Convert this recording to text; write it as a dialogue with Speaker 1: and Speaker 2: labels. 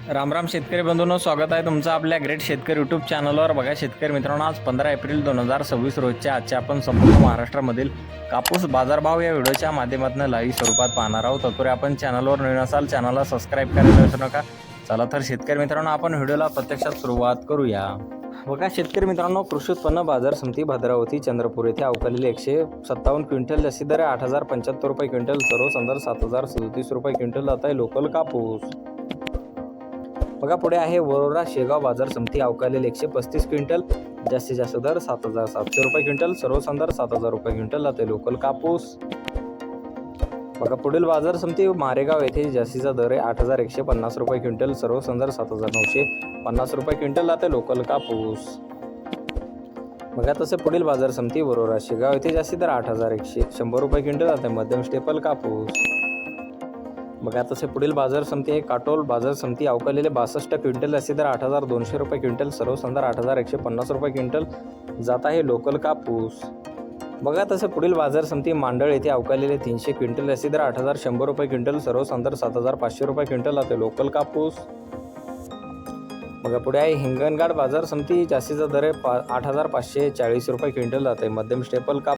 Speaker 1: राम राम शेतकरी बंधूंनो, स्वागत आहे तुमचं आपल्या ग्रेट शेतकरी यूट्यूब चॅनलवर. बघा शेतकरी मित्रांनो, आज 15 एप्रिल 2026 रोजच्या आजच्या आपण संपूर्ण महाराष्ट्रामधील कापूस बाजारभाव या व्हिडिओच्या माध्यमातून लाईव्ह स्वरूपात पाहणार आहोत. तत्पूर्वी आपण चॅनलवर नवीन असाल चॅनलला सबस्क्राईब करायला विसरू नका. चला तर शेतकरी मित्रांनो, आपण व्हिडिओला प्रत्यक्षात सुरुवात करूया. बघा शेतकरी मित्रांनो, कृषी उत्पन्न बाजार समिती भद्रावती चंद्रपूर येथे अवकालेले 157 क्विंटल जास्ती दर 8,075 रुपये क्विंटल, सर्वसाधारण 7,037 रुपये क्विंटल जात आहे लोकल कापूस. बघा पुढे आहे वरोरा शेगाव बाजार समिती अवकालेले 135 क्विंटल, जास्तीत जास्त दर 7,700 रुपये क्विंटल, सर्वसाधारण 7,000 रुपये क्विंटल जाते लोकल कापूस. बघा पुढील बाजार समिती मारेगाव येथे जास्तीचा दर आहे 8,150 रुपये क्विंटल, सर्वसाधारण 7,950 रुपये क्विंटल जाते लोकल कापूस. बघा तसे पुढील बाजार समिती वरोरा शेगाव येथे जास्ती दर 8,100 रुपये क्विंटल जाते मध्यम स्टेपल कापूस. बघा तसे पुढील बाजार समिती आहे काटोल बाजार समिती अवकालेले 62 क्विंटल जास्ती दर 8,200 रुपये क्विंटल, सर्वसाधारण 8,150 रुपये क्विंटल जात आहे लोकल कापूस. बघा तसे पुढील बाजार समिती मांडळ येथे अवकालेले 300 क्विंटल जास्ती दर 8,100 रुपये क्विंटल, सर्वसाधारण 7,500 रुपये क्विंटल जाते लोकल कापूस. बघा पुढे आहे हिंगणघाट बाजार समिती जास्तीचा दर आहे 8,540 रुपये क्विंटल जाते मध्यम स्टेपल कापूस.